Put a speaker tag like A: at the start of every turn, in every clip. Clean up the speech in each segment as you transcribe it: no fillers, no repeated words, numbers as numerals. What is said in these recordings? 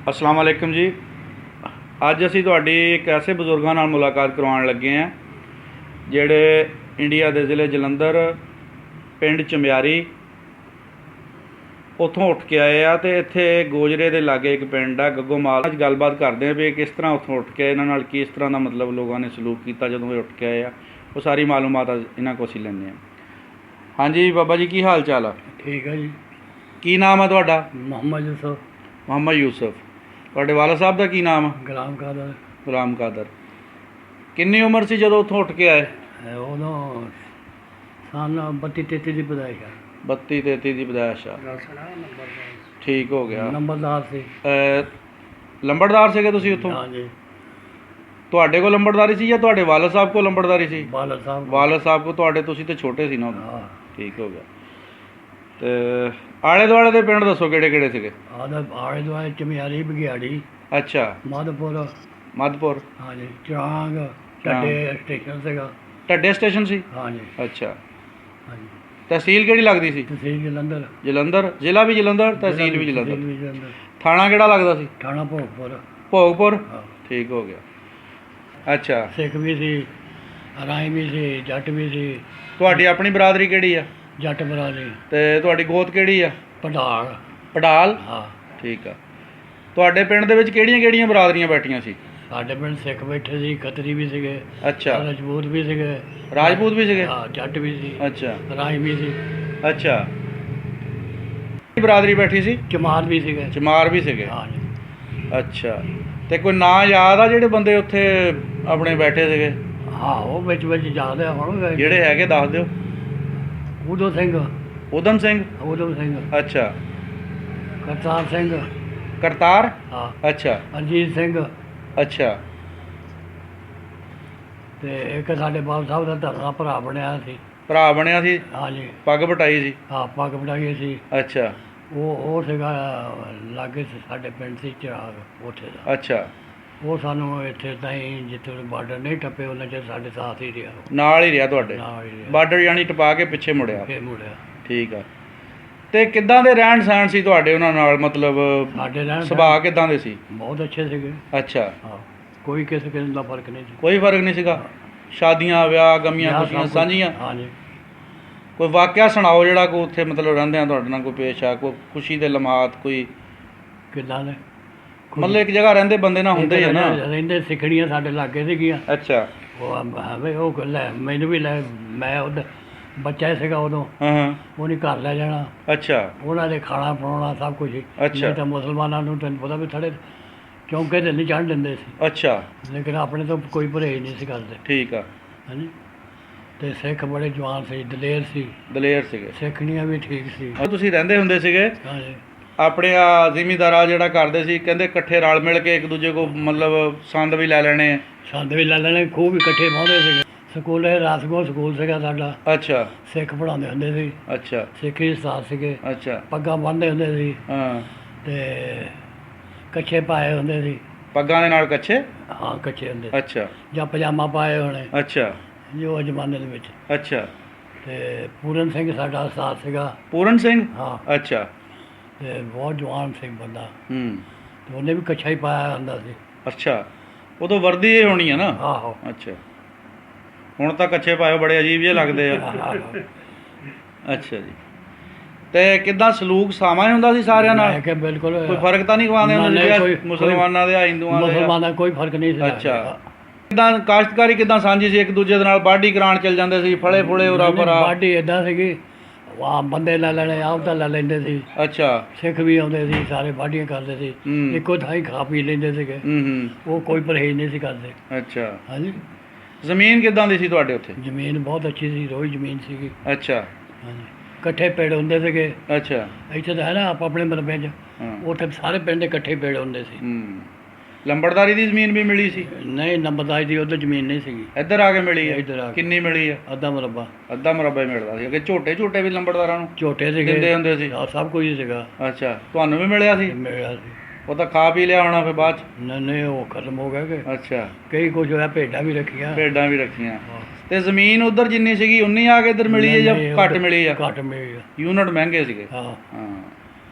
A: अस्सलाम वालेकुम जी। अज असी तुहाडी एक ऐसे बजुर्गों नाल मुलाकात करवाउण लगे हैं जिहड़े इंडिया के ज़िले जलंधर पिंड चम्यारी उत्थों उठ के आए आ ते इत्थे गोजरे के लागे एक पिंड है गग्गोमाल। अज गलबात करते हैं भी किस तरह उत्थों उठ के इन्हां नाल किस तरह का मतलब लोगों ने सलूक किया जदों ये उठ के आए आ, वो सारी मालूमात इन्हां कोल असीं लैंदे हैं। हाँ जी बाबा जी, की हाल चाल है?
B: ठीक है जी।
A: की नाम है तुहाडा?
B: मोहम्मद यूसुफ।
A: मोहम्मद यूसुफ। तुहाडे वाला साहब का की नाम है?
B: गुलाम कादर।
A: गुलाम कादर। किन्नी उम्र सी जदों उत्थों उठ के आए?
B: उदों सन 32-33 की पैदाइश है।
A: 32-33 की पैदाइश आ। ठीक हो गया।
B: नंबरदार से
A: लंबड़दार से तुसीं उत्थों?
B: हाँ जी।
A: तुहाडे कोल लंबड़दारी सी या तुहाडे वालिद साहब को लंबड़दारी सी?
B: वालिद साहब।
A: वालिद साहब को तुहाडे तुसीं ते छोटे सी ना उदों।
B: हाँ।
A: ठीक हो गया। ते आले दुआले दे पिंड दसो किहड़े किहड़े सीगे?
B: आले दुआले चम्यारी बघियाड़ी।
A: अच्छा।
B: माधोपुर।
A: मधपुर।
B: हाँ जी। चरांग ढड्डे स्टेशन सेगा।
A: ढड्डे स्टेशन सी?
B: हाँ जी।
A: अच्छा।
B: हाँ जी।
A: तहसील किहड़ी लगदी सी?
B: तहसील जलंधर।
A: जलंधर। जिला भी जलंधर, तहसील भी जलंधर।
B: तहसील भी जलंधर।
A: थाना किहड़ा लगदा सी?
B: थाना भोगपुर।
A: भोगपुर।
B: हाँ।
A: ठीक हो गया। अच्छा।
B: सिख भी सी, राई भी सी, जट भी सी।
A: तुहाडी अपनी बरादरी किहड़ी आ?
B: जट बरादरी।
A: ते तुहाडी गोत किहड़ी आ?
B: पढ़ाड़।
A: पड़ाल।
B: हाँ।
A: ठीक आ। तुहाडे पिंड दे विच किहड़ियां-किहड़ियां बरादरियां बैठियां सी?
B: साडे पिंड सिख बैठे सी, खतरी भी सीगे।
A: अच्छा।
B: राजपूत भी सीगे।
A: राजपूत भी सीगे?
B: हाँ, जट भी सी।
A: अच्छा।
B: राई भी सी।
A: अच्छा। बरादरी बैठी सी?
B: चमार भी सीगे।
A: चमार भी सीगे?
B: हाँ जी।
A: अच्छा। ते कोई नां याद आ ਜਿਹੜੇ ਬੰਦੇ ਉੱਥੇ ਆਪਣੇ ਬੈਠੇ ਸੀਗੇ?
B: हाँ, वो बिच बिच याद है हुण।
A: ਜਿਹੜੇ ਹੈਗੇ ਦੱਸ ਦਿਓ।
B: उधम सिंह।
A: ਉਦਮ ਸਿੰਘ।
B: उधम सिंह।
A: ਅੱਛਾ।
B: करतार सिंह।
A: ਕਰਤਾਰ।
B: हाँ।
A: ਅੱਛਾ।
B: अजीत सिंह।
A: ਅੱਛਾ।
B: ते एक साडे बाल साहब दा धरना भरा बनया सी।
A: ਭਰਾ ਬਣਿਆ ਸੀ?
B: हाँ जी।
A: ਪੱਗ ਬਟਾਈ ਸੀ?
B: हाँ, पग बढ़ाई सी।
A: ਅੱਛਾ।
B: वो सीगा लागे से साडे पिंड सी चिराग उत्थे दा।
A: ਅੱਛਾ।
B: वो सानू इत्थे ताईं जिथे बार्डर नहीं टप्पे उन्हें चਿਰ साडे साथ ही रहा।
A: ਨਾਲ ਹੀ ਰਿਹਾ ਤੁਹਾਡੇ?
B: ਨਾਲ ਹੀ ਰਿਹਾ।
A: ਬਾਰਡਰ ਯਾਨੀ ਟਪਾ ਕੇ ਪਿੱਛੇ ਮੁੜਿਆ?
B: फिर मुड़िया।
A: ਠੀਕ ਆ। ਤੇ ਕਿੱਦਾਂ ਦੇ ਰਹਿਣ ਸਹਿਣ ਸੀ ਤੁਹਾਡੇ ਉਹਨਾਂ ਨਾਲ, ਮਤਲਬ
B: साडे रहन
A: ਸੁਭਾਅ ਕਿੱਦਾਂ ਦੇ ਸੀ?
B: बहुत अच्छे सीगे।
A: ਅੱਛਾ।
B: हाँ, कोई किसी किस्म का फर्क नहीं सी।
A: ਕੋਈ ਫਰਕ ਨਹੀਂ ਸੀਗਾ? ਸ਼ਾਦੀਆਂ ਵਿਆਹ ਗਮੀਆਂ
B: ਵਿਆਹ
A: ਖੁਸ਼ੀਆਂ
B: सब कुछ-
A: ਸਾਂਝੀਆਂ?
B: हाँ जी।
A: ਕੋਈ ਵਾਕਿਆ ਸੁਣਾਓ ਜਿਹੜਾ ਕੋਈ ਉੱਥੇ ਮਤਲਬ ਰਹਿੰਦੇ ਆ ਤੁਹਾਡੇ ਨਾਲ ਕੋਈ ਪੇਸ਼ ਆ, ਕੋਈ ਖੁਸ਼ੀ ਦੇ ਲਮਹਾਤ, ਕੋਈ
B: किदा ने
A: ਮਤਲਬ ਇੱਕ ਜਗ੍ਹਾ ਰਹਿੰਦੇ ਬੰਦੇ ਨਾਲ ਹੁੰਦੇ ਹੀ ਆ ਨਾ।
B: ਰਹਿੰਦੇ ਸਿੱਖੜੀਆਂ ਸਾਡੇ ਲਾਗੇ ਸੀਗੀਆਂ।
A: ਅੱਛਾ।
B: ਉਹ ਹਵੇ ਉਹ ਲੈ ਮੈਨੂੰ ਵੀ ਲੈ, ਮੈਂ ਉਹਦਾ ਬੱਚਾ ਹੀ ਸੀਗਾ ਉਦੋਂ।
A: ਹਾਂ ਹਾਂ।
B: ਉਹਨੇ ਘਰ ਲੈ ਜਾਣਾ,
A: ਅੱਛਾ।
B: ਉਹਨਾਂ ਦੇ ਖਾਣਾ ਬਣਾਉਣਾ ਸਭ ਕੁਝ।
A: ਅੱਛਾ।
B: ਨਹੀਂ ਤਾਂ ਮੁਸਲਮਾਨਾਂ ਨੂੰ ਤੈਨੂੰ ਪਤਾ ਵੀ ਥੜੇ ਚੌਂਕੇ ਤੇ ਨਹੀਂ ਚੜ੍ਹ ਦਿੰਦੇ ਸੀ,
A: ਅੱਛਾ।
B: ਲੇਕਿਨ ਆਪਣੇ ਤੋਂ ਕੋਈ ਪਰਹੇਜ਼ ਨਹੀਂ ਸੀ ਕਰਦੇ।
A: ਠੀਕ ਆ।
B: ਹਾਂਜੀ। ਤੇ ਸਿੱਖ ਬੜੇ ਜਵਾਨ ਸੀ, ਦਲੇਰ ਸੀ।
A: ਦਲੇਰ ਸੀਗੇ।
B: ਸਿੱਖਣੀਆਂ ਵੀ ਠੀਕ ਸੀ।
A: ਤੁਸੀਂ ਰਹਿੰਦੇ ਹੁੰਦੇ ਸੀਗੇ
B: ਹਾਂਜੀ।
A: ਆਪਣੇ ਆ ਜ਼ਿਮੀਂਦਾਰਾ ਜਿਹੜਾ ਕਰਦੇ ਸੀ, ਕਹਿੰਦੇ ਇਕੱਠੇ ਰਲ ਮਿਲ ਕੇ ਇੱਕ ਦੂਜੇ ਕੋ ਮਤਲਬ ਸੰਦ ਵੀ ਲੈ ਲੈਣੇ?
B: ਸੰਦ ਵੀ ਲੈ ਲੈਣੇ, ਖੂਹ ਵੀ ਇਕੱਠੇ ਪਾਉਂਦੇ ਸੀਗੇ। ਸਕੂਲੇ ਰਾਸਗੋ ਸਕੂਲ ਸੀਗਾ ਸਾਡਾ।
A: ਅੱਛਾ।
B: ਸਿੱਖ ਪੜ੍ਹਾਉਂਦੇ ਹੁੰਦੇ ਸੀ।
A: ਅੱਛਾ।
B: ਸਿੱਖੀ ਉਸਤਾਦ ਸੀਗੇ।
A: ਅੱਛਾ।
B: ਪੱਗਾਂ ਬੰਨ੍ਹਦੇ ਹੁੰਦੇ ਸੀ
A: ਹਾਂ।
B: ਤੇ ਕੱਛੇ ਪਾਏ ਹੁੰਦੇ ਸੀ।
A: ਪੱਗਾਂ ਦੇ ਨਾਲ ਕੱਛੇ?
B: ਹਾਂ, ਕੱਛੇ ਹੁੰਦੇ ਸੀ।
A: ਅੱਛਾ।
B: ਜਾਂ ਪਜਾਮਾ ਪਾਏ ਹੋਣੇ
A: ਅੱਛਾ।
B: ਜੋ ਜ਼ਮਾਨੇ ਦੇ ਵਿੱਚ।
A: ਅੱਛਾ।
B: ਤੇ ਪੂਰਨ ਸਿੰਘ ਸਾਡਾ ਉਸਤਾਦ ਸੀਗਾ।
A: ਪੂਰਨ ਸਿੰਘ?
B: ਹਾਂ।
A: ਅੱਛਾ।
B: ਤੇ ਬਹੁਤ ਜਵਾਨ ਸਿੰਘ ਬੰਦਾ,
A: ਹੂੰ।
B: ਤੇ ਉਹਨੇ ਵੀ ਕੱਛਾ ਹੀ ਪਾਇਆ ਹੁੰਦਾ ਸੀ।
A: ਅੱਛਾ। ਉਦੋਂ ਵਰਦੀ ਇਹ ਹੋਣੀ ਆ ਨਾ?
B: ਆਹੋ।
A: ਅੱਛਾ। ਹੁਣ ਤਾਂ ਕੱਛੇ ਪਾਏ ਬੜੇ ਅਜੀਬ ਜਿਹੇ ਲੱਗਦੇ ਆ।
B: ਆਹੋ।
A: ਅੱਛਾ ਜੀ। ਤੇ ਕਿੱਦਾਂ ਸਲੂਕ ਸਾਵਾਂ ਹੀ ਹੁੰਦਾ ਸੀ ਸਾਰਿਆਂ
B: ਮੈਂ
A: ਨਾਲ?
B: ਕਿਹਾ ਬਿਲਕੁਲ
A: ਕੋਈ ਫਰਕ ਤਾਂ ਨਹੀਂ ਖਵਾਉਂਦੇ ਹੁੰਦੇ
B: ਨਹੀਂ,
A: ਸੀ
B: ਕੋਈ-
A: ਮੁਸਲਮਾਨਾਂ ਦੇ ਆ ਹਿੰਦੂਆਂ ਦੇ ਆ?
B: ਮੁਸਲਮਾਨਾਂ ਦਾ ਕੋਈ ਫਰਕ ਨਹੀਂ ਸੀ।
A: ਅੱਛਾ। ਕਿੱਦਾਂ ਕਾਸ਼ਤਕਾਰੀ ਕਿੱਦਾਂ ਸਾਂਝੀ ਸੀ? ਇੱਕ ਦੂਜੇ ਦੇ ਨਾਲ ਵਾਢੀ ਕਰਾਉਣ ਚੱਲ ਜਾਂਦੇ ਸੀ, ਫਲੇ ਫੁਲੇ ਉਰਾ ਪਰਾ?
B: ਬਾਡੀ ਇਦਾਂ ਸੀਗੀ, ਆ ਬੰਦੇ ਲੈ ਲੈਣੇ, ਆਪ ਤਾਂ ਲੈ ਲੈਂਦੇ ਸੀ।
A: ਅੱਛਾ।
B: ਸਿੱਖ ਵੀ ਆਉਂਦੇ ਸੀ, ਸਾਰੇ ਵਾਢੀਆਂ ਕਰਦੇ ਸੀ।
A: ਹੂੰ।
B: ਇੱਕੋ ਥਾਂ ਹੀ ਖਾ ਪੀ ਲੈਂਦੇ ਸੀਗੇ।
A: ਹੂੰ।
B: ਉਹ ਕੋਈ ਪਰਹੇਜ਼ ਨਹੀਂ ਸੀ ਕਰਦੇ।
A: ਅੱਛਾ।
B: ਹਾਂਜੀ।
A: ਜ਼ਮੀਨ ਕਿੱਦਾਂ ਦੀ ਸੀ ਤੁਹਾਡੇ ਉੱਥੇ?
B: ਜ਼ਮੀਨ ਬਹੁਤ ਅੱਛੀ ਸੀ, ਰੋਈ ਜ਼ਮੀਨ ਸੀਗੀ।
A: ਅੱਛਾ।
B: ਹਾਂਜੀ। ਇਕੱਠੇ ਪੇੜ ਹੁੰਦੇ ਸੀਗੇ।
A: ਅੱਛਾ।
B: ਇੱਥੇ ਤਾਂ ਹੈ ਨਾ ਆਪਣੇ ਮਲਬੇ 'ਚ,
A: ਹਾਂ।
B: ਉੱਥੇ ਸਾਰੇ ਪਿੰਡ ਦੇ ਇਕੱਠੇ ਪੇੜ ਹੁੰਦੇ ਸੀ।
A: ਹੂੰ। ਲੰਬੜਦਾਰੀ ਦੀ ਜ਼ਮੀਨ ਵੀ ਮਿਲੀ ਸੀ?
B: ਨਹੀਂ, ਨੰਬਰਦਾਰੀ ਦੀ ਉੱਧਰ ਜ਼ਮੀਨ ਨਹੀਂ ਸੀਗੀ।
A: ਇੱਧਰ ਆ ਕੇ ਮਿਲੀ ਹੈ?
B: ਇੱਧਰ ਆ ਕੇ।
A: ਕਿੰਨੀ ਮਿਲੀ ਆ?
B: ਅੱਧਾ ਮੁਰੱਬਾ।
A: ਅੱਧਾ ਮੁਰੱਬਾ ਹੀ ਮਿਲਦਾ ਸੀ। ਅੱਗੇ ਝੋਟੇ ਝੋਟੇ ਵੀ ਲੰਬੜਦਾਰਾਂ ਨੂੰ
B: ਝੋਟੇ ਸੀਗੇ,
A: ਦਿੰਦੇ ਹੁੰਦੇ ਸੀ?
B: ਆਹ ਸਭ ਕੁਝ ਸੀਗਾ।
A: ਅੱਛਾ। ਤੁਹਾਨੂੰ ਵੀ ਮਿਲਿਆ ਸੀ?
B: ਮਿਲਿਆ ਸੀ।
A: ਉਹ ਤਾਂ ਖਾ ਪੀ ਲਿਆ ਹੋਣਾ ਫਿਰ ਬਾਅਦ ਚ?
B: ਨਹੀਂ, ਉਹ ਖਤਮ ਹੋ ਗਿਆ ਕਿ
A: ਅੱਛਾ।
B: ਕਈ ਕੁਝ ਹੋਇਆ, ਭੇਡਾਂ ਵੀ ਰੱਖੀਆਂ।
A: ਭੇਡਾਂ ਵੀ ਰੱਖੀਆਂ।
B: ਹਾਂ।
A: ਤੇ ਜ਼ਮੀਨ ਉਧਰ ਜਿੰਨੀ ਸੀਗੀ ਉਨੀ ਆ ਕੇ ਇੱਧਰ ਮਿਲੀ ਹੈ ਜਾਂ
B: ਨਹੀਂ,
A: ਘੱਟ
B: ਉੱਧਰ
A: ਮਿਲੀ ਆ?
B: ਘੱਟ ਮਿਲੀ ਆ।
A: ਯੂਨਿਟ ਮਹਿੰਗੇ ਸੀਗੇ?
B: ਹਾਂ।
A: ਹਾਂ।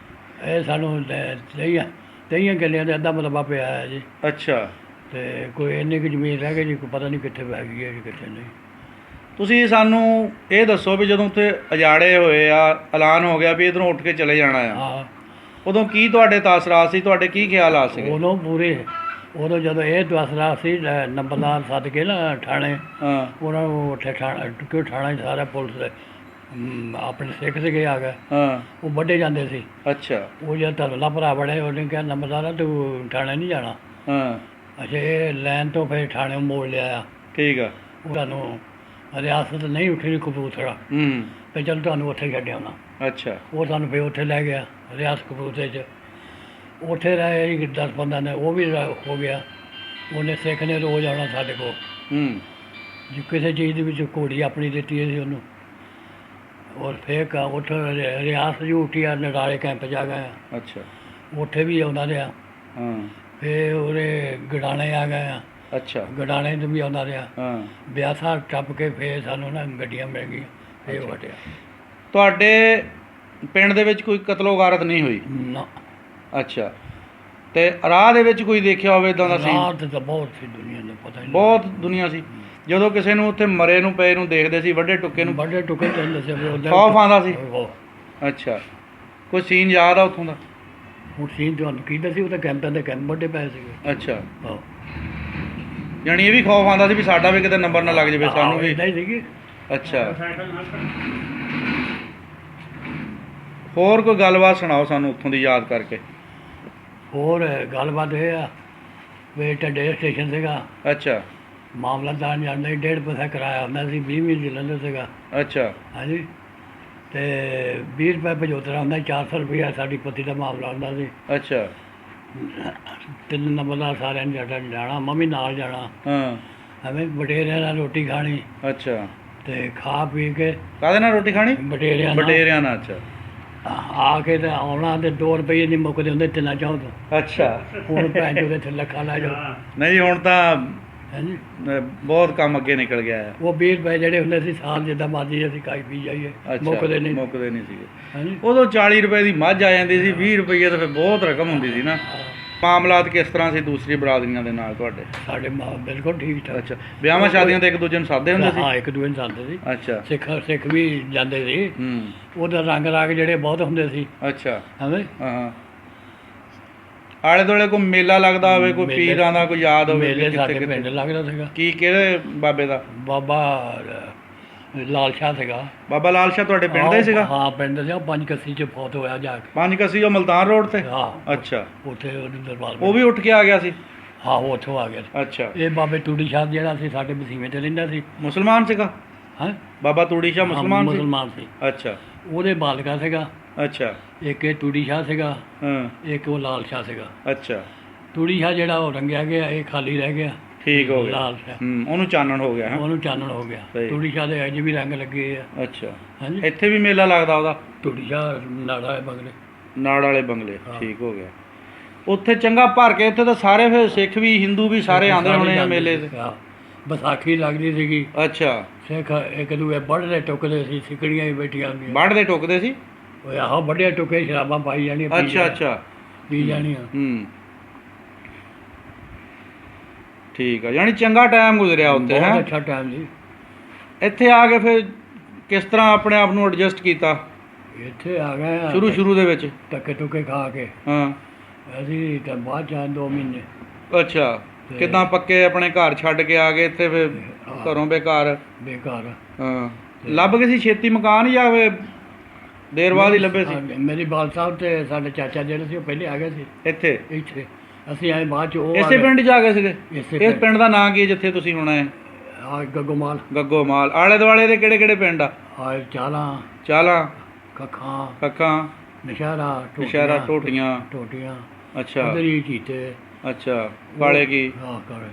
B: ਇਹ ਸਾਨੂੰ ਲਈ ਆ 23 ਕਿੱਲਿਆਂ ਦੇ ਅੱਧਾ ਮਲਬਾ ਪਿਆ ਹੈ ਜੀ।
A: ਅੱਛਾ।
B: ਤੇ ਕੋਈ ਇੰਨੀ ਕੁ ਜ਼ਮੀਨ ਰਹਿ ਗਈ ਜੀ, ਕੋਈ ਪਤਾ ਨਹੀਂ ਕਿੱਥੇ ਪੈ ਗਈ ਹੈ ਜੀ, ਕਿੱਥੇ ਨਹੀਂ।
A: ਤੁਸੀਂ ਸਾਨੂੰ ਇਹ ਦੱਸੋ ਵੀ ਜਦੋਂ ਉੱਥੇ ਉਜਾੜੇ ਹੋਏ ਆ, ਐਲਾਨ ਹੋ ਗਿਆ ਵੀ ਇੱਧਰੋਂ ਉੱਠ ਕੇ ਚਲੇ ਜਾਣਾ ਆ,
B: ਹਾਂ,
A: ਉਦੋਂ ਕੀ ਤੁਹਾਡੇ ਤਾਸਰਾਤ ਸੀ, ਤੁਹਾਡੇ ਕੀ ਖਿਆਲਾਤ ਸੀਗੇ?
B: ਉਦੋਂ ਪੂਰੇ, ਉਦੋਂ ਜਦੋਂ ਇਹ ਦਸਰਾ ਸੀ ਨੰਬਰਦਾਰ ਸੱਦ ਕੇ ਨਾ ਥਾਣੇ,
A: ਹਾਂ
B: ਉਹਨਾਂ ਨੂੰ ਉੱਥੇ ਕਿਉਂ ਥਾਣਾ ਸਾਰਾ ਪੁਲਿਸ ਦੇ ਆਪਣੇ ਸਿੱਖ ਸੀਗੇ ਆ ਗਏ,
A: ਹਾਂ
B: ਉਹ ਵੱਢੇ ਜਾਂਦੇ ਸੀ।
A: ਅੱਛਾ।
B: ਉਹ ਜਦ ਧਰਲਾ ਭਰਾ ਬੜੇ, ਉਹਨੇ ਕਿਹਾ ਨੰਬਰਦਾਰਾ ਤੂੰ ਥਾਣੇ ਨਹੀਂ ਜਾਣਾ।
A: ਹਾਂ
B: ਅੱਛਾ, ਇਹ ਲੈਣ ਤੋਂ ਫਿਰ ਥਾਣੇ ਮੋੜ ਲਿਆ ਆ।
A: ਠੀਕ ਆ।
B: ਉਹ ਤੁਹਾਨੂੰ ਰਿਆਸਤ ਨਹੀਂ ਉੱਠੀ ਕਪੂਰਥਲਾ, ਫਿਰ ਚਲ ਤੁਹਾਨੂੰ ਉੱਥੇ ਛੱਡਿਆ ਉਹਨਾਂ।
A: ਅੱਛਾ।
B: ਉਹ ਸਾਨੂੰ ਫਿਰ ਉੱਥੇ ਲੈ ਗਿਆ ਰਿਆਸਤ ਕਪੂਰਥਲੇ 'ਚ, ਉੱਥੇ ਰਹੇ 10-15 ਨੇ, ਉਹ ਵੀ ਹੋ ਗਿਆ। ਉਹਨੇ ਸਿੱਖ ਨੇ ਰੋਜ਼ ਆਉਣਾ ਸਾਡੇ ਕੋਲ, ਜੇ ਕਿਸੇ ਚੀਜ਼ ਦੇ ਵਿੱਚ ਘੋੜੀ ਆਪਣੀ ਦਿੱਤੀ ਸੀ ਉਹਨੂੰ। ਔਰ ਫਿਰ ਉੱਥੇ ਰਿਆਸਤ ਜੀ ਉੱਠੀ ਆ, ਨਡਾਲੇ ਕੈਂਪ 'ਚ ਆ ਗਏ।
A: ਅੱਛਾ।
B: ਉੱਥੇ ਵੀ ਆਉਂਦਾ ਰਿਹਾ।
A: ਹਾਂ।
B: ਫਿਰ ਉਹਦੇ ਗਡਾਣੇ ਆ ਗਏ ਆ।
A: ਅੱਛਾ।
B: ਗਡਾਣੇ ਤੋਂ ਵੀ ਆਉਂਦਾ ਰਿਹਾ।
A: ਹਾਂ।
B: ਬਿਆਸਾ ਟੱਪ ਕੇ ਫਿਰ ਸਾਨੂੰ ਨਾ ਗੱਡੀਆਂ ਮਿਲ ਗਈਆਂ, ਫਿਰ ਉਹ ਹਟਿਆ।
A: ਤੁਹਾਡੇ ਪਿੰਡ ਦੇ ਵਿੱਚ ਕੋਈ ਕਤਲੋ ਗਾਰਤ ਨਹੀਂ ਹੋਈ?
B: ਨਾ।
A: ਅੱਛਾ। ਤੇ ਰਾਹ ਦੇ ਵਿੱਚ ਕੋਈ ਦੇਖਿਆ ਹੋਵੇ ਇਦਾਂ ਦਾ ਸੀ?
B: ਰਾਤ ਤਾਂ ਬਹੁਤ ਸੀ ਦੁਨੀਆ ਨੂੰ, ਪਤਾ ਹੀ ਨਹੀਂ।
A: ਬਹੁਤ ਦੁਨੀਆ ਸੀ। ਜਦੋਂ ਕਿਸੇ ਨੂੰ ਉੱਥੇ ਮਰੇ ਨੂੰ ਪਏ ਨੂੰ ਦੇਖਦੇ ਸੀ, ਵੱਡੇ ਟੁੱਕੇ ਨੂੰ,
B: ਵੱਡੇ ਟੁਕੇ ਚੱਲਦੇ ਸੀ,
A: ਖੌਫ ਆਉਂਦਾ ਸੀ?
B: ਉਹ
A: ਅੱਛਾ। ਕੋਈ ਸੀਨ ਯਾਦ ਆ ਉੱਥੋਂ ਦਾ?
B: ਹੁਣ ਸੀਨ ਤੁਹਾਨੂੰ ਕੀਤਾ ਸੀ, ਉਹ ਤਾਂ ਕੈਂਪਾਂ ਦੇ ਕੈਂਪ ਵੱਡੇ ਪਏ ਸੀਗੇ।
A: ਅੱਛਾ।
B: ਹਾਂ,
A: ਯਾਨੀ ਇਹ ਵੀ ਖੌਫ ਆਉਂਦਾ ਸੀ ਵੀ ਸਾਡਾ ਵੀ ਕਿਤੇ ਨੰਬਰ ਨਾ ਲੱਗ ਜਾਵੇ, ਸਾਨੂੰ ਵੀ?
B: ਏਦਾਂ ਹੀ ਸੀਗੀ।
A: ਅੱਛਾ। ਹੋਰ ਕੋਈ ਗੱਲਬਾਤ ਸੁਣਾਓ ਸਾਨੂੰ ਉੱਥੋਂ ਦੀ ਯਾਦ ਕਰਕੇ।
B: ਹੋਰ ਗੱਲਬਾਤ ਇਹ ਆ ਵੀ ਢੱਡੇ ਸਟੇਸ਼ਨ ਸੀਗਾ,
A: ਅੱਛਾ।
B: ਮਾਮਲਤਦਾਰ ਜਾਂਦਾ ਸੀ, 1.5 ਪੈਸਾ ਕਿਰਾਇਆ ਹੁੰਦਾ ਸੀ, 20 ਲੈਂਦਾ ਸੀਗਾ।
A: ਅੱਛਾ।
B: ਹਾਂਜੀ। ਤੇ 20 ਰੁਪਏ ਭਜੋਤਰਾ ਹੁੰਦਾ ਸੀ, 400 ਰੁਪਇਆ ਸਾਡੀ ਪਤੀ ਦਾ ਮਾਮਲਾ ਹੁੰਦਾ ਸੀ।
A: ਅੱਛਾ।
B: 3 ਨੰਬਰ ਦਾ ਸਾਰਿਆਂ ਨੇ ਸਾਡਾ ਜਾਣਾ, ਮੰਮੀ ਨਾਲ ਜਾਣਾ।
A: ਹਾਂ।
B: ਐਵੇਂ ਬਟੇਰਿਆਂ ਨਾਲ ਰੋਟੀ ਖਾਣੀ,
A: ਅੱਛਾ।
B: ਤੇ ਖਾ ਪੀ ਕੇ
A: ਕਾਹਦੇ ਨਾਲ ਰੋਟੀ ਖਾਣੀ?
B: ਬਟੇਰਿਆਂ ਨਾਲ
A: ਬਟੇਰਿਆਂ ਨਾਲ। ਅੱਛਾ।
B: ਆ ਕੇ ਤੇ ਆਉਣਾ, ਤੇ 2 ਰੁਪਏ ਨਹੀਂ ਮੁੱਕਦੇ ਹੁੰਦੇ ਤਿੰਨਾਂ ਚੌਂ ਤੋਂ।
A: ਅੱਛਾ।
B: ਹੁਣ ਭੈਣ ਚੋਂ ਇੱਥੇ ਲੱਖਾਂ ਲੈ ਜਾਓ।
A: ਨਹੀਂ ਹੁਣ ਤਾਂ
B: ਹਾਂਜੀ।
A: ਬਹੁਤ ਕੰਮ ਅੱਗੇ ਨਿਕਲ ਗਿਆ ਹੈ।
B: ਉਹ 20 ਰੁਪਏ ਜਿਹੜੇ ਹੁੰਦੇ ਸੀ, ਸਾਲ ਜਿੱਦਾਂ ਮਰਜ਼ੀ ਅਸੀਂ ਖਾਈ ਪੀ ਜਾਈਏ, ਮੁੱਕਦੇ ਨਹੀਂ।
A: ਮੁੱਕਦੇ ਨਹੀਂ ਸੀਗੇ।
B: ਹਾਂਜੀ।
A: ਉਦੋਂ 40 ਰੁਪਏ ਦੀ ਮੱਝ ਆ ਜਾਂਦੀ ਸੀ, 20 ਰੁਪਏ ਤਾਂ ਫਿਰ ਬਹੁਤ ਰਕਮ ਹੁੰਦੀ ਸੀ ਨਾ। ਮਾਮਲਾਤ ਕਿਸ ਤਰ੍ਹਾਂ ਸੀ ਦੂਸਰੀ ਬਰਾਦਰੀਆਂ ਦੇ ਨਾਲ ਤੁਹਾਡੇ?
B: ਸਾਡੇ ਬਿਲਕੁਲ ਠੀਕ ਠਾਕ।
A: ਅੱਛਾ। ਵਿਆਹਾਂ ਸ਼ਾਦੀਆਂ ਤੇ ਇੱਕ ਦੂਜੇ ਨੂੰ ਸਾਦੇ ਹੁੰਦੇ ਸੀ?
B: ਹਾਂ, ਇੱਕ ਦੂਜੇ ਨੂੰ ਸਾਦੇ ਸੀ।
A: ਅੱਛਾ।
B: ਸਿੱਖ ਵੀ ਜਾਂਦੇ ਸੀ। ਉਹਦਾ ਰੰਗ ਰਾਗ ਜਿਹੜੇ ਬਹੁਤ ਹੁੰਦੇ ਸੀ।
A: ਅੱਛਾ।
B: ਹਾਂਜੀ।
A: ਹਾਂ। ਆਲੇ ਦੁਆਲੇ ਕੋਈ ਮੇਲਾ ਲੱਗਦਾ ਹੋਵੇ, ਕੋਈ ਪੀਰਾਂ ਦਾ ਕੋਈ ਯਾਦ ਹੋਵੇ?
B: ਮੇਲੇ ਸਾਡੇ ਪਿੰਡ ਲੱਗਦਾ ਸੀਗਾ।
A: ਕੀ, ਕਿਹੜੇ ਬਾਬੇ ਦਾ?
B: ਬਾਬਾ ਲਾਲ ਸ਼ਾਹ ਸੀਗਾ।
A: ਬਾਬਾ ਲਾਲ ਸ਼ਾਹ ਤੁਹਾਡੇ ਪਿੰਡ ਦਾ ਹੀ ਸੀਗਾ?
B: ਹਾਂ, ਪਿੰਡ ਦਾ ਸੀ। ਉਹ 5 ਕੱਸੀ 'ਚ ਫੌਤ ਹੋਇਆ ਜਾ ਕੇ।
A: 5 ਕੱਸੀ ਉਹ ਮੁਲਤਾਨ ਰੋਡ ਤੇ?
B: ਹਾਂ।
A: ਅੱਛਾ।
B: ਉੱਥੇ ਉਹਦੇ ਦਰਬਾਰ।
A: ਉਹ ਵੀ ਉੱਠ ਕੇ ਆ ਗਿਆ ਸੀ?
B: ਹਾਂ, ਉਹ ਉੱਥੋਂ ਆ ਗਿਆ ਸੀ।
A: ਅੱਛਾ।
B: ਇਹ ਬਾਬੇ ਤੂੜੀ ਸ਼ਾਹ ਜਿਹੜਾ ਸੀ, ਸਾਡੇ ਵਸੀਵੇਂ 'ਤੇ ਰਹਿੰਦਾ ਸੀ।
A: ਮੁਸਲਮਾਨ ਸੀਗਾ?
B: ਹਾਂ,
A: ਬਾਬਾ ਤੂੜੀ ਸ਼ਾਹ ਮੁਸਲਮਾਨ ਸੀ?
B: ਮੁਸਲਮਾਨ ਸੀ।
A: ਅੱਛਾ।
B: ਉਹਦੇ ਬਾਲਕਾ ਸੀਗਾ।
A: ਅੱਛਾ।
B: ਇੱਕ ਇਹ ਤੂੜੀ ਸ਼ਾਹ ਸੀਗਾ,
A: ਹਾਂ।
B: ਇੱਕ ਉਹ ਲਾਲ ਸ਼ਾਹ ਸੀਗਾ।
A: ਅੱਛਾ।
B: ਤੂੜੀ ਸ਼ਾਹ ਜਿਹੜਾ ਉਹ ਰੰਗਿਆ ਗਿਆ, ਇਹ ਖਾਲੀ ਰਹਿ ਗਿਆ।
A: ਠੀਕ ਹੋ ਗਿਆ।
B: ਲਾਲ ਸ਼ਾਹ
A: ਉਹਨੂੰ ਚਾਨਣ ਹੋ ਗਿਆ।
B: ਉਹਨੂੰ ਚਾਨਣ ਹੋ ਗਿਆ।
A: ਸਹੀ।
B: ਤੂੜੀ ਸ਼ਾਹ ਦੇ ਅਜੇ ਵੀ ਰੰਗ ਲੱਗੇ ਆ।
A: ਅੱਛਾ।
B: ਹਾਂਜੀ।
A: ਇੱਥੇ ਵੀ ਮੇਲਾ ਲੱਗਦਾ ਉਹਦਾ?
B: ਤੂੜੀ ਸ਼ਾਹ ਨਾੜਾ ਹੈ ਬਗਲੇ,
A: ਨਾੜ ਵਾਲੇ ਬੰਗਲੇ। ਠੀਕ ਹੋ ਗਿਆ। ਉੱਥੇ ਚੰਗਾ ਭਰ ਕੇ, ਉੱਥੇ ਤਾਂ ਸਾਰੇ ਫਿਰ ਸਿੱਖ ਵੀ ਹਿੰਦੂ ਵੀ ਸਾਰੇ ਆਉਂਦੇ ਹੋਣੇ ਆ ਮੇਲੇ ਤੇ?
B: ਹਾਂ, ਵਿਸਾਖੀ ਲੱਗਦੀ ਸੀਗੀ।
A: ਅੱਛਾ।
B: ਸਿੱਖ ਇੱਕ ਦੂਏ ਵੱਢਦੇ ਟੁੱਕਦੇ ਸੀ, ਸਿੱਕੜੀਆਂ ਵੀ ਬੈਠੀਆਂ ਹੁੰਦੀਆਂ।
A: ਵੱਢਦੇ ਟੁੱਕਦੇ ਸੀ?
B: ਓਏ ਆਹੋ, ਵੱਢੇ ਟੁੱਕੇ, ਸ਼ਰਾਬਾਂ ਪਾਈ ਜਾਣੀਆਂ,
A: ਅੱਛਾ। ਅੱਛਾ।
B: ਪੀ ਜਾਣੀਆਂ।
A: ਠੀਕ ਆ। ਯਾਨੀ ਚੰਗਾ ਟਾਈਮ ਗੁਜ਼ਰਿਆ ਉੱਥੇ?
B: ਬਹੁਤ ਅੱਛਾ ਟਾਈਮ ਸੀ।
A: ਇੱਥੇ ਆ ਕੇ ਫਿਰ ਕਿਸ ਤਰ੍ਹਾਂ ਆਪਣੇ ਆਪ ਨੂੰ ਐਡਜਸਟ ਕੀਤਾ?
B: ਇੱਥੇ ਆ ਗਏ ਆ
A: ਸ਼ੁਰੂ ਦੇ ਵਿੱਚ?
B: ਟੱਕੇ ਟੁੱਕੇ ਖਾ ਕੇ।
A: ਹਾਂ।
B: ਅਸੀਂ ਤਾਂ ਬਾਅਦ ਚ 2 ਮਹੀਨੇ।
A: ਅੱਛਾ। ਕਿੱਦਾਂ ਪੱਕੇ ਆਪਣੇ ਘਰ ਛੱਡ ਕੇ ਆ ਗਏ ਇੱਥੇ ਫਿਰ? ਘਰੋਂ ਬੇਕਾਰ? ਹਾਂ। ਲੱਭ ਗਏ ਸੀ ਛੇਤੀ ਮਕਾਨ ਜਾਂ ਫਿਰ ਦੇਰ ਬਾਅਦ ਹੀ ਲੱਭੇ ਸੀ?
B: ਮੇਰੀ ਬਾਲ ਸਾਹਿਬ ਤੇ ਸਾਡੇ ਚਾਚਾ ਜਿਹੜੇ ਸੀ ਉਹ ਪਹਿਲੇ ਆ ਗਏ ਸੀ
A: ਇੱਥੇ?
B: ਅਸੀਂ ਆਏ ਬਾਅਦ ਚ। ਉਹ
A: ਇਸੇ ਪਿੰਡ 'ਚ ਆ ਗਏ ਸੀਗੇ? ਇਸ ਪਿੰਡ ਦਾ ਨਾਂ ਕੀ ਜਿੱਥੇ ਤੁਸੀਂ ਹੁਣ ਆਏ?
B: ਗੱਗੋਮਾਲ।
A: ਗੱਗੋਮਾਲ। ਆਲੇ ਦੁਆਲੇ ਦੇ ਕਿਹੜੇ ਕਿਹੜੇ ਪਿੰਡ ਆ? ਚਾਲਾਂ, ਕੱਖਾਂ, ਨਸ਼ਹਿਰਾ, ਟੋਟੀਆਂ। ਅੱਛਾ।
B: ਚੀਤੇ।
A: ਅੱਛਾ। ਕਾਲੇ ਕੀ?
B: ਹਾਂ, ਕਾਲੇ।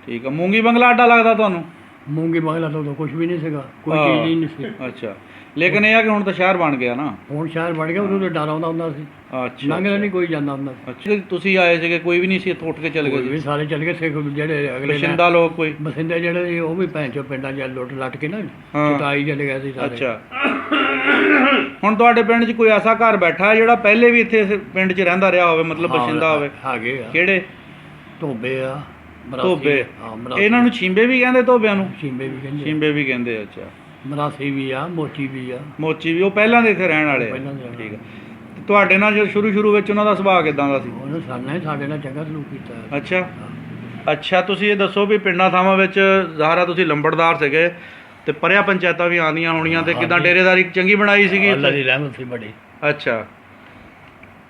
A: ਠੀਕ ਆ। ਮੂੰਗੀ ਬੰਗਲਾ ਅੱਡਾ ਲੱਗਦਾ ਤੁਹਾਨੂੰ?
B: ਮੂੰਗੀ ਬੰਗਲਾ ਤਾਂ ਉਦੋਂ ਕੁਝ ਵੀ ਨਹੀਂ ਸੀਗਾ, ਕੋਈ ਚੀਜ਼ ਹੀ ਨਹੀਂ ਸੀ।
A: ਅੱਛਾ। ਲੇਕਿਨ ਇਹ ਆ ਕਿ ਹੁਣ ਤਾਂ ਸ਼ਹਿਰ ਬਣ ਗਿਆ ਨਾ?
B: ਹੁਣ ਸ਼ਹਿਰ ਬਣ ਗਿਆ, ਉਦੋਂ ਤਾਂ ਡਰ ਆਉਂਦਾ ਹੁੰਦਾ ਸੀ।
A: ਅੱਛਾ।
B: ਲੰਘਦਾ ਨਹੀਂ ਕੋਈ ਜਾਂਦਾ ਹੁੰਦਾ ਸੀ।
A: ਅੱਛਾ। ਤੁਸੀਂ ਆਏ ਸੀਗੇ, ਕੋਈ ਵੀ ਨਹੀਂ ਸੀ ਇੱਥੋਂ ਉੱਠ ਕੇ ਚਲੇ ਗਏ?
B: ਸਾਰੇ ਚਲੇ ਗਏ ਸਿੱਖ ਜਿਹੜੇ ਅਗਲੇ
A: ਬਸਿੰਦਾ ਲੋਕ ਕੋਈ?
B: ਬਸਿੰਦੇ ਜਿਹੜੇ ਸੀ ਉਹ ਵੀ ਭੈਣ ਚੋਂ ਪਿੰਡਾਂ 'ਚ ਲੁੱਟ ਲੱਟ ਕੇ ਨਾ ਚਟਾਈ ਚਲੇ ਗਏ ਸੀ ਸਾਰੇ।
A: ਅੱਛਾ। ਹੁਣ ਤੁਹਾਡੇ ਪਿੰਡ 'ਚ ਕੋਈ ਐਸਾ ਘਰ ਬੈਠਾ ਜਿਹੜਾ ਪਹਿਲੇ ਵੀ ਇੱਥੇ ਇਸ ਪਿੰਡ 'ਚ ਰਹਿੰਦਾ ਰਿਹਾ ਹੋਵੇ, ਮਤਲਬ ਬਸ਼ਿੰਦਾ ਹੋਵੇ?
B: ਹੈਗੇ ਆ,
A: ਕਿਹੜੇ?
B: ਧੋਬੇ ਆ, ਮਰਾਸੀ
A: ਧੋਬੇ।
B: ਹਾਂ, ਮਰਾਸੀ।
A: ਇਹਨਾਂ ਨੂੰ ਛੀਂਬੇ ਵੀ ਕਹਿੰਦੇ, ਧੋਬਿਆਂ ਨੂੰ
B: ਛੀਂਬੇ ਵੀ ਕਹਿੰਦੇ,
A: ਛੀਂਬੇ ਵੀ ਕਹਿੰਦੇ। ਅੱਛਾ,
B: ਮਰਾਸੀ ਵੀ ਆ, ਮੋਚੀ ਵੀ ਆ।
A: ਮੋਚੀ ਵੀ, ਉਹ ਪਹਿਲਾਂ ਦੇ ਇੱਥੇ ਰਹਿਣ ਵਾਲੇ ਆ।
B: ਪਹਿਲਾਂ ਦੇ
A: ਠੀਕ ਹੈ। ਤੇ ਤੁਹਾਡੇ ਨਾਲ ਜੋ ਸ਼ੁਰੂ ਵਿੱਚ ਉਹਨਾਂ ਦਾ ਸੁਭਾਅ ਕਿਦਾਂ ਦਾ ਸੀ?
B: ਉਹਨੇ ਸਾਡੇ ਨਾਲ ਚੰਗਾ ਸਲੂਕ ਕੀਤਾ।
A: ਅੱਛਾ ਅੱਛਾ, ਤੁਸੀਂ ਇਹ ਦੱਸੋ ਵੀ ਪਿੰਡਾਂ ਥਾਵਾਂ ਵਿੱਚ ਜ਼ਾਹਰਾ ਤੁਸੀਂ ਲੰਬੜਦਾਰ ਸੀਗੇ ਤੇ ਪਰਿਆ ਪੰਚਾਇਤਾਂ ਵੀ ਆਉਂਦੀਆਂ ਹੋਣੀਆਂ, ਤੇ ਕਿਦਾਂ ਡੇਰੇਦਾਰੀ ਚੰਗੀ ਬਣਾਈ ਸੀਗੀ?
B: ਅੱਲਾ ਦੀ ਰਹਿਮਤ ਸੀ ਬੜੀ।
A: ਅੱਛਾ,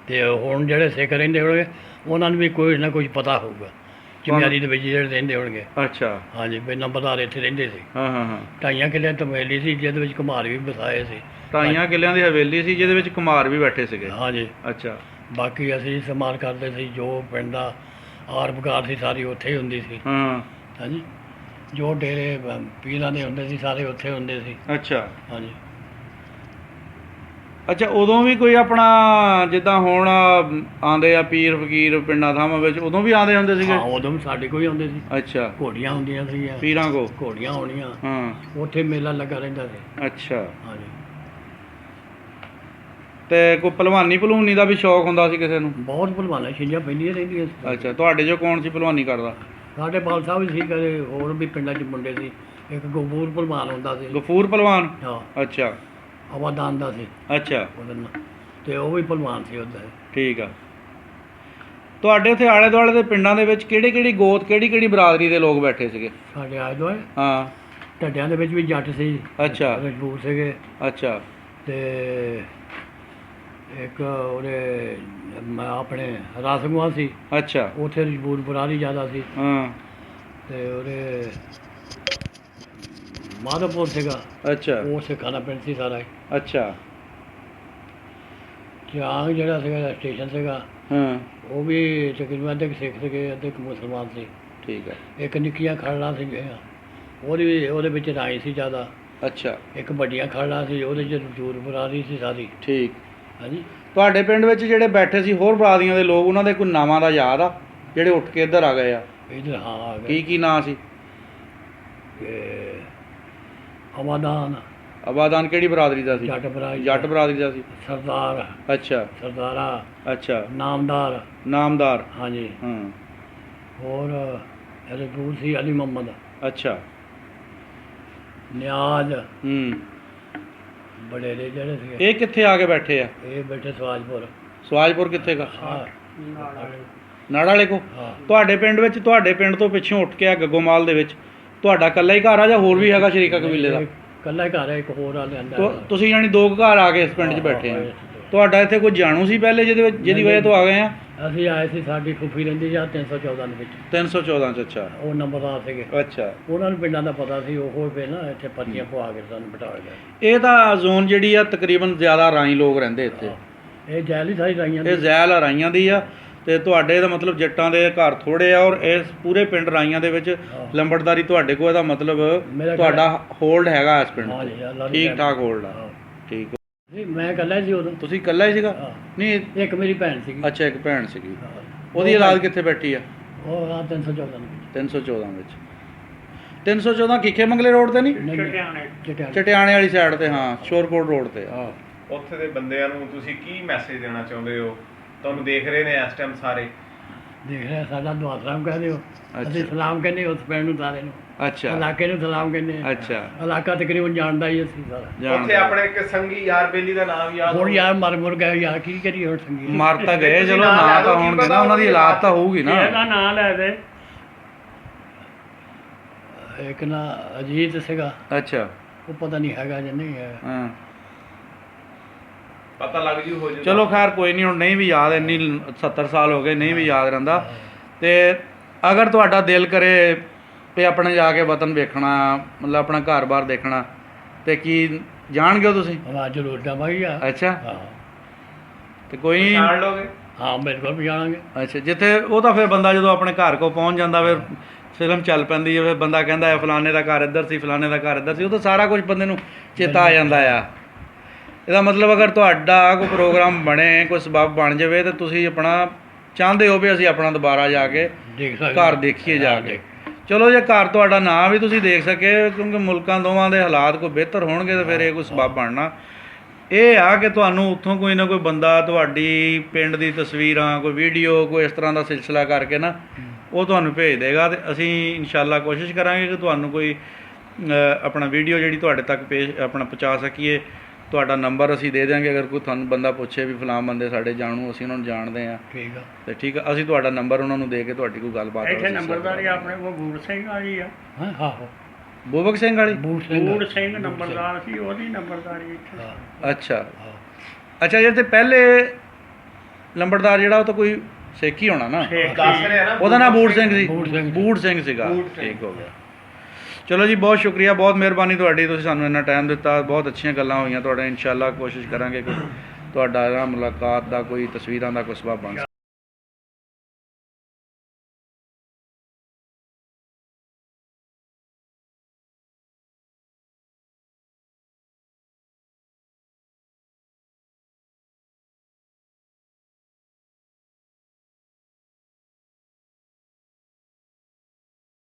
B: ਤੇ ਹੁਣ ਜਿਹੜੇ ਸਿੱਖ ਰਹਿੰਦੇ ਹੋਣਗੇ ਉਹਨਾਂ ਨੂੰ ਵੀ ਕੋਈ ਨਾ ਕੁਝ ਪਤਾ ਹੋਊਗਾ, ਚਮਿਆਰੀ ਦੇ ਵਿੱਚ ਜਿਹੜੇ ਰਹਿੰਦੇ ਹੋਣਗੇ।
A: ਅੱਛਾ,
B: ਹਾਂਜੀ, ਵੀ ਨੰਬਰਦਾਰ ਇੱਥੇ ਰਹਿੰਦੇ ਸੀ।
A: ਹਾਂ ਹਾਂ ਹਾਂ।
B: 2.5 ਕਿੱਲਿਆਂ ਤੋਂ ਹਵੇਲੀ ਸੀ, ਜਿਹਦੇ ਵਿੱਚ ਕੁਮਾਰ ਵੀ ਵਸਾਏ ਸੀ।
A: 2.5 ਕਿੱਲਿਆਂ ਦੀ ਹਵੇਲੀ ਸੀ ਜਿਹਦੇ ਵਿੱਚ ਕੁਮਾਰ ਵੀ ਬੈਠੇ ਸੀਗੇ।
B: ਹਾਂਜੀ,
A: ਅੱਛਾ,
B: ਬਾਕੀ ਅਸੀਂ ਇਸਤੇਮਾਲ ਕਰਦੇ ਸੀ, ਜੋ ਪਿੰਡ ਦਾ ਆਰ ਬਕਾਰ ਸੀ ਸਾਰੀ ਉੱਥੇ ਹੀ ਹੁੰਦੀ ਸੀ।
A: ਹਾਂ।
B: ਹਾਂਜੀ, ਜੋ ਡੇਰੇ ਪੀਰਾਂ ਦੇ ਹੁੰਦੇ ਸੀ ਸਾਰੇ ਉੱਥੇ ਹੁੰਦੇ ਸੀ।
A: ਅੱਛਾ
B: ਹਾਂਜੀ।
A: ਅੱਛਾ, ਉਦੋਂ ਵੀ ਕੋਈ ਆਪਣਾ ਜਿੱਦਾਂ ਹੁਣ ਆਉਂਦੇ ਆ ਪੀਰ ਫਕੀਰ ਪਿੰਡਾਂ ਥਾਵਾਂ ਵਿੱਚ, ਉਦੋਂ ਵੀ ਆਉਂਦੇ ਹੁੰਦੇ ਸੀਗੇ?
B: ਹਾਂ, ਉਦੋਂ ਵੀ ਸਾਡੇ ਕੋਲ ਹੀ ਆਉਂਦੇ ਸੀ।
A: ਅੱਛਾ,
B: ਘੋੜੀਆਂ ਹੁੰਦੀਆਂ ਸੀਗੀਆਂ,
A: ਪੀਰਾਂ ਕੋ
B: ਘੋੜੀਆਂ ਹੋਣੀਆਂ,
A: ਹਾਂ।
B: ਉੱਥੇ ਮੇਲਾ ਲੱਗਾ ਰਹਿੰਦਾ ਸੀ।
A: ਅੱਛਾ,
B: ਹਾਂਜੀ।
A: ਤੇ ਕੋਈ ਭਲਵਾਨੀ ਦਾ ਵੀ ਸ਼ੌਕ ਹੁੰਦਾ ਸੀ ਕਿਸੇ ਨੂੰ?
B: ਬਹੁਤ ਭਲਵਾਨਾਂ ਛਿੰਝਾਂ ਪੈਂਦੀਆਂ ਰਹਿੰਦੀਆਂ ਸੀ।
A: ਅੱਛਾ, ਤੁਹਾਡੇ ਜੋ ਕੌਣ ਸੀ ਭਲਵਾਨੀ ਕਰਦਾ?
B: ਸਾਡੇ ਬਾਲ ਸਾਹਿਬ ਵੀ ਸੀ, ਕਦੇ ਹੋਰ ਵੀ ਪਿੰਡਾਂ 'ਚ ਮੁੰਡੇ ਸੀ। ਇੱਕ ਗਫੂਰ ਭਲਵਾਨ ਹੁੰਦਾ ਸੀ।
A: ਗਫੂਰ ਭਲਵਾਨ?
B: ਹਾਂ,
A: ਅੱਛਾ
B: ਆਵਾਦਾਨ ਦਾ ਸੀ
A: ਅੱਛਾ,
B: ਉਹਦਾ ਨਾਂ। ਤੇ ਉਹ ਵੀ ਭਲਵਾਨ ਸੀ ਉਹਦਾ।
A: ਠੀਕ ਆ। ਤੁਹਾਡੇ ਉੱਥੇ ਆਲੇ ਦੁਆਲੇ ਦੇ ਪਿੰਡਾਂ ਦੇ ਵਿੱਚ ਕਿਹੜੀ ਗੋਤ, ਕਿਹੜੀ ਬਰਾਦਰੀ ਦੇ ਲੋਕ ਬੈਠੇ ਸੀਗੇ?
B: ਸਾਡੇ ਆਏ ਦੋਏ
A: ਹਾਂ।
B: ਢੱਡਿਆਂ ਦੇ ਵਿੱਚ ਵੀ ਜੱਟ ਸੀ।
A: ਅੱਛਾ,
B: ਰਜਪੂਤ ਸੀਗੇ।
A: ਅੱਛਾ,
B: ਤੇ ਇੱਕ ਉਹਦੇ ਆਪਣੇ ਰਾਸਗੁਆ ਸੀ।
A: ਅੱਛਾ,
B: ਉੱਥੇ ਰਜਪੂਤ ਬਰਾਦਰੀ ਜ਼ਿਆਦਾ ਸੀ।
A: ਹਾਂ।
B: ਤੇ ਉਹਦੇ ਮਾਧੋਪੁਰ ਸੀਗਾ,
A: ਅੱਛਾ,
B: ਉਹ ਸਿੱਖਾਂ ਦਾ ਪਿੰਡ ਸੀ ਸਾਰਾ।
A: ਅੱਛਾ,
B: ਚਾਂਗ ਜਿਹੜਾ ਸੀਗਾ ਸਟੇਸ਼ਨ ਸੀਗਾ,
A: ਹਾਂ।
B: ਉਹ ਵੀ ਤਕਰੀਬਨ ਅੱਧੇ ਕੁ ਸਿੱਖ ਸੀਗੇ, ਅੱਧੇ ਕੁ ਮੁਸਲਮਾਨ ਸੀ।
A: ਠੀਕ ਹੈ।
B: ਇੱਕ ਨਿੱਕੀਆਂ ਖੜਲਾਂ ਸੀਗੀਆਂ, ਉਹਦੇ ਵਿੱਚ ਰਾਈ ਸੀ ਜ਼ਿਆਦਾ।
A: ਅੱਛਾ,
B: ਇੱਕ ਵੱਡੀਆਂ ਖੜਲਾਂ ਸੀ, ਉਹਦੇ 'ਚ ਰਜੂਰ ਬਰਾਦਰੀ ਸੀ ਸਾਰੀ।
A: ਠੀਕ।
B: ਹਾਂਜੀ।
A: ਤੁਹਾਡੇ ਪਿੰਡ ਵਿੱਚ ਜਿਹੜੇ ਬੈਠੇ ਸੀ ਹੋਰ ਬਰਾਦਰੀਆਂ ਦੇ ਲੋਕ, ਉਹਨਾਂ ਦੇ ਕੋਈ ਨਾਵਾਂ ਦਾ ਯਾਦ ਆ ਜਿਹੜੇ ਉੱਠ ਕੇ ਇੱਧਰ ਆ ਗਏ ਆ?
B: ਇੱਧਰ ਹਾਂ ਆ ਗਏ।
A: ਕੀ ਨਾਂ ਸੀ?
B: ਆਵਾਦਾਨ।
A: ਆਬਾਦਾਨ ਕਿਹੜੀ ਬਰਾਦਰੀ ਦਾ ਸੀ?
B: ਜੱਟ ਬਰਾਦਰੀ।
A: ਜੱਟ ਬਰਾਦਰੀ ਦਾ ਸੀ।
B: ਸਰਦਾਰ।
A: ਅੱਛਾ,
B: ਸਰਦਾਰਾ।
A: ਅੱਛਾ,
B: ਨਾਮਦਾਰ।
A: ਨਾਮਦਾਰ।
B: ਹਾਂਜੀ।
A: ਹਾਂ।
B: ਹੋਰ ਰਜਪੂਤ ਸੀ ਅਲੀ ਮੁਹੰਮਦ।
A: ਅੱਛਾ।
B: ਨਿਆਜ਼।
A: ਹੂੰ।
B: ਬੜੇਰੇ ਜਿਹੜੇ ਸੀਗੇ,
A: ਇਹ ਕਿੱਥੇ ਆ ਕੇ ਬੈਠੇ ਆ?
B: ਇਹ ਬੈਠੇ ਸਵਾਜਪੁਰ।
A: ਸਵਾਜਪੁਰ ਕਿੱਥੇ ਗਾ?
B: ਹਾਂ।
A: ਨਾੜ ਵਾਲੇ ਕੋ?
B: ਹਾਂ।
A: ਤੁਹਾਡੇ ਪਿੰਡ ਵਿੱਚ, ਤੁਹਾਡੇ ਪਿੰਡ ਤੋਂ ਪਿੱਛੋਂ ਉੱਠ ਕੇ ਆ ਗੱਗੋਮਾਲ ਦੇ ਵਿੱਚ ਤੁਹਾਡਾ ਇਕੱਲਾ ਹੀ ਘਰ ਆ ਜਾਂ ਹੋਰ ਵੀ ਹੈਗਾ ਸ਼ਰੀਕਾ ਕਬੀਲੇ ਦਾ?
B: ਇਕੱਲਾ ਹੀ ਘਰ ਹੈ, ਇੱਕ ਹੋਰ ਆ ਲਿਆਂਦਾ।
A: ਤੁਸੀਂ ਯਾਨੀ 2 ਘਰ ਆ ਕੇ ਇਸ ਪਿੰਡ 'ਚ ਬੈਠੇ ਆ। ਤੁਹਾਡਾ ਇੱਥੇ ਕੋਈ ਜਾਣੂ ਸੀ ਪਹਿਲੇ ਜਿਹਦੀ ਵਜ੍ਹਾ ਤੋਂ ਆ ਗਏ ਆ?
B: ਅਸੀਂ ਆਏ ਸੀ, ਸਾਡੀ ਫੁੱਫੀ ਰਹਿੰਦੀ ਜਾਂ 314 ਦੇ ਵਿੱਚ।
A: 314 'ਚ? ਅੱਛਾ,
B: ਉਹ ਨੰਬਰਦਾਰ ਸੀਗੇ।
A: ਅੱਛਾ।
B: ਉਹਨਾਂ ਨੂੰ ਪਿੰਡਾਂ ਦਾ ਪਤਾ ਸੀ, ਉਹ ਫਿਰ ਨਾ ਇੱਥੇ ਪਰਚੀਆਂ ਪਵਾ ਕੇ ਸਾਨੂੰ ਬਿਠਾ ਗਏ।
A: ਇਹ ਤਾਂ ਜ਼ੋਨ ਜਿਹੜੀ ਆ ਤਕਰੀਬਨ ਜ਼ਿਆਦਾ ਰਾਈ ਲੋਕ ਰਹਿੰਦੇ ਇੱਥੇ।
B: ਇਹ ਜੈਲ ਹੀ ਸਾਰੀ ਰਾਈਆਂ
A: ਇਹ ਜ਼ੈਲ ਆ ਰਾਈਆਂ ਦੀ ਆ। ਤੇ ਤੁਹਾਡੇ ਦਾ ਮਤਲਬ ਜੱਟਾਂ ਦੇ ਘਰ ਥੋੜੇ ਆ, ਔਰ ਇਸ ਪੂਰੇ ਪਿੰਡ ਰਾਈਆਂ ਦੇ ਵਿੱਚ ਲੰਬੜਦਾਰੀ ਤੁਹਾਡੇ ਕੋਲ, ਇਹਦਾ ਮਤਲਬ ਤੁਹਾਡਾ ਹੋਲਡ ਹੈਗਾ ਇਸ ਪਿੰਡ 'ਚ, ਠੀਕ ਠਾਕ ਹੋਲਡ ਆ। ਠੀਕ।
B: ਨਹੀਂ, ਮੈਂ ਇਕੱਲਾ ਸੀ ਉਦੋਂ।
A: ਤੁਸੀਂ ਇਕੱਲਾ ਹੀ ਸੀਗਾ? ਨਹੀਂ,
B: ਇੱਕ ਮੇਰੀ ਭੈਣ ਸੀਗੀ।
A: ਅੱਛਾ, ਇੱਕ ਭੈਣ ਸੀਗੀ। ਉਹਦੀ ਔਲਾਦ ਕਿੱਥੇ ਬੈਠੀ ਆ?
B: ਉਹ ਆ 314 ਦੇ ਵਿੱਚ।
A: 314 ਵਿੱਚ। 314 ਖੀਖੇ ਮੰਗਲੇ ਰੋਡ ਤੇ ਨਹੀਂ? ਚਟਿਆਣੇ ਵਾਲੀ ਸਾਈਡ ਤੇ, ਹਾਂ, ਸ਼ੋਰਕੋਟ ਰੋਡ ਤੇ। ਹਾਂ।
C: ਉੱਥੇ ਦੇ ਬੰਦਿਆਂ ਨੂੰ ਤੁਸੀਂ ਕੀ ਮੈਸੇਜ ਦੇਣਾ ਚਾਹੁੰਦੇ ਹੋ? ਤੁਹਾਨੂੰ ਦੇਖ ਰਹੇ ਨੇ ਇਸ ਟਾਈਮ ਸਾਰੇ,
B: ਦੇਖ ਰਿਹਾ, ਸਾਡਾ ਦੁਆ ਸਲਾਮ ਕਹਿੰਦੇ ਹੋ। ਅਸੀਂ ਸਲਾਮ ਕਹਿੰਦੇ ਉਸ ਪਿੰਡ ਨੂੰ, ਸਾਰੇ ਨੂੰ।
A: ਅੱਛਾ,
B: ਇਲਾਕੇ ਨੂੰ ਸਲਾਮ ਕਹਿੰਦੇ।
A: ਅੱਛਾ।
B: ਇਲਾਕਾ ਤਕਰੀਬਨ ਜਾਣਦਾ ਹੀ ਅਸੀਂ ਸਾਰਾ।
C: ਉੱਥੇ ਆਪਣੇ ਇੱਕ ਸੰਗੀ ਯਾਰ ਬੇਲੀ ਦਾ ਨਾਮ ਯਾਦ
B: ਹੁਣ ਯਾਰ ਮਰ ਮੁਰ ਗਏ ਯਾਰ, ਕੀ ਕਰੀਏ ਹੁਣ ਸੰਗੀ।
A: ਮਰ ਤਾਂ ਗਏ, ਚਲੋ ਨਾਂ ਤਾਂ ਹੋਣਗੇ ਨਾ, ਉਹਨਾਂ ਦੀ ਔਲਾਦ ਤਾਂ ਹੋਊਗੀ ਨਾ।
B: ਇਹਦਾ ਨਾਂ ਲੈ ਦੇ। ਇੱਕ ਨਾ ਅਜੀਤ ਸੀਗਾ।
A: ਅੱਛਾ।
B: ਉਹ ਪਤਾ ਨਹੀਂ ਹੈਗਾ ਜਾਂ ਨਹੀਂ ਹੈ।
A: ਹਾਂ,
C: ਪਤਾ ਲੱਗ ਜੂ ਹੋ ਜੂ।
A: ਚਲੋ ਖੈਰ ਕੋਈ ਨਹੀਂ, ਹੁਣ ਨਹੀਂ ਵੀ ਯਾਦ, ਇੰਨੀ 70 ਸਾਲ ਹੋ ਗਏ, ਨਹੀਂ ਵੀ ਯਾਦ ਰਹਿੰਦਾ। ਤੇ ਅਗਰ ਤੁਹਾਡਾ ਦਿਲ ਕਰੇ ਤੇ ਆਪਣੇ ਜਾ ਕੇ ਵਤਨ ਵੇਖਣਾ, ਮਤਲਬ ਆਪਣਾ ਘਰ-ਬਾਰ ਦੇਖਣਾ, ਤੇ ਕੀ ਜਾਣਗੇ ਤੁਸੀਂ?
B: ਹਾਂ, ਜ਼ਰੂਰ ਜਾਵਾਂਗੇ ਯਾਰ।
A: ਅੱਛਾ।
B: ਹਾਂ।
A: ਤੇ ਕੋਈ ਨਹੀਂ,
C: ਜਾਣ ਲੋਗੇ?
B: ਹਾਂ, ਬਿਲਕੁਲ ਵੀ ਜਾਣਾਂਗੇ।
A: ਅੱਛਾ, ਜਿੱਥੇ ਉਹ ਤਾਂ ਫਿਰ ਬੰਦਾ ਜਦੋਂ ਆਪਣੇ ਘਰ ਕੋਲ ਪਹੁੰਚ ਜਾਂਦਾ, ਫਿਰ ਫਿਲਮ ਚੱਲ ਪੈਂਦੀ ਹੈ, ਫਿਰ ਬੰਦਾ ਕਹਿੰਦਾ ਹੈ ਫਲਾਣੇ ਦਾ ਘਰ ਇੱਧਰ ਸੀ, ਫਲਾਣੇ ਦਾ ਘਰ ਇੱਧਰ ਸੀ, ਉਹ ਤਾਂ ਸਾਰਾ ਕੁਝ ਬੰਦੇ ਨੂੰ ਚੇਤਾ ਆ ਜਾਂਦਾ ਆ। ਇਹਦਾ ਮਤਲਬ ਅਗਰ ਤੁਹਾਡਾ ਕੋਈ ਪ੍ਰੋਗਰਾਮ ਬਣੇ, ਕੋਈ ਸਬੱਬ ਬਣ ਜਾਵੇ, ਤਾਂ ਤੁਸੀਂ ਆਪਣਾ ਚਾਹੁੰਦੇ ਹੋ ਵੀ ਅਸੀਂ ਆਪਣਾ ਦੁਬਾਰਾ ਜਾ ਕੇ
B: ਦੇਖ ਸਕਦੇ
A: ਘਰ ਦੇਖੀਏ ਜਾ ਕੇ। ਚਲੋ ਜੇ ਘਰ ਤੁਹਾਡਾ ਨਾਂ ਵੀ ਤੁਸੀਂ ਦੇਖ ਸਕੇ, ਕਿਉਂਕਿ ਮੁਲਕਾਂ ਦੋਵਾਂ ਦੇ ਹਾਲਾਤ ਕੋਈ ਬਿਹਤਰ ਹੋਣਗੇ ਤਾਂ ਫਿਰ ਇਹ ਕੋਈ ਸਬੱਬ ਬਣਨਾ। ਇਹ ਆ ਕਿ ਤੁਹਾਨੂੰ ਉੱਥੋਂ ਕੋਈ ਨਾ ਕੋਈ ਬੰਦਾ ਤੁਹਾਡੀ ਪਿੰਡ ਦੀ ਤਸਵੀਰਾਂ, ਕੋਈ ਵੀਡੀਓ, ਕੋਈ ਇਸ ਤਰ੍ਹਾਂ ਦਾ ਸਿਲਸਿਲਾ ਕਰਕੇ ਨਾ ਉਹ ਤੁਹਾਨੂੰ ਭੇਜ ਦੇਗਾ, ਅਤੇ ਅਸੀਂ ਇਨਸ਼ਾਅੱਲਾ ਕੋਸ਼ਿਸ਼ ਕਰਾਂਗੇ ਕਿ ਤੁਹਾਨੂੰ ਕੋਈ ਆਪਣਾ ਵੀਡੀਓ ਜਿਹੜੀ ਤੁਹਾਡੇ ਤੱਕ ਆਪਣਾ ਪਹੁੰਚਾ ਸਕੀਏ। ਤੁਹਾਡਾ ਨੰਬਰ ਅਸੀਂ ਦੇ ਦਿਆਂਗੇ, ਅਗਰ ਕੋਈ ਤੁਹਾਨੂੰ ਬੰਦਾ ਪੁੱਛੇ ਵੀ ਫਲਾਂ ਬੰਦੇ ਸਾਡੇ ਜਾਣੂ, ਅਸੀਂ ਉਹਨਾਂ ਨੂੰ ਜਾਣਦੇ ਹਾਂ,
B: ਠੀਕ ਆ।
A: ਤੇ ਠੀਕ ਆ, ਅਸੀਂ ਤੁਹਾਡਾ ਨੰਬਰ ਉਹਨਾਂ ਨੂੰ ਦੇ ਕੇ ਤੁਹਾਡੀ ਕੋਈ ਗੱਲਬਾਤ
D: ਇੱਥੇ ਨੰਬਰਦਾਰੀ ਆਪਣੇ ਕੋਲ ਬੂੜ ਸਿੰਘ ਵਾਲੀ ਆ।
B: ਹਾਂ ਆਹੋ
A: ਬੂਬਕ ਸਿੰਘ ਵਾਲੀ।
B: ਬੂਟ ਸਿੰਘ
D: ਬੂੜ ਸਿੰਘ ਨੰਬਰਦਾਰ ਸੀ, ਉਹਦੀ ਨੰਬਰਦਾਰੀ ਇੱਥੇ।
B: ਹਾਂ,
A: ਅੱਛਾ
B: ਹਾਂ।
A: ਅੱਛਾ, ਜੇ ਤੇ ਪਹਿਲੇ ਲੰਬੜਦਾਰ ਜਿਹੜਾ ਉਹ ਤਾਂ ਕੋਈ ਸਿੱਖ ਹੀ ਹੋਣਾ ਨਾ,
C: ਦੱਸ ਰਿਹਾ ਨਾ
A: ਉਹਦਾ ਨਾਮ ਬੂੜ ਸਿੰਘ ਸੀ।
B: ਬੂੜ ਸਿੰਘ।
A: ਬੂੜ ਸਿੰਘ ਸੀਗਾ,
C: ਬੂੜ ਸਿੰਘ।
A: ਠੀਕ ਹੋ ਗਿਆ। ਚਲੋ ਜੀ, ਬਹੁਤ ਸ਼ੁਕਰੀਆ, ਬਹੁਤ ਮਿਹਰਬਾਨੀ ਤੁਹਾਡੀ, ਤੁਸੀਂ ਸਾਨੂੰ ਇੰਨਾ ਟਾਈਮ ਦਿੱਤਾ, ਬਹੁਤ ਅੱਛੀਆਂ ਗੱਲਾਂ ਹੋਈਆਂ ਤੁਹਾਡੇ। ਇਨਸ਼ਾਅੱਲਾ ਕੋਸ਼ਿਸ਼ ਕਰਾਂਗੇ ਕਿ ਤੁਹਾਡਾ ਮੁਲਾਕਾਤ ਦਾ ਕੋਈ ਤਸਵੀਰਾਂ ਦਾ ਕੋਈ ਸਬੱਬ ਬਣ ਸਕੇ।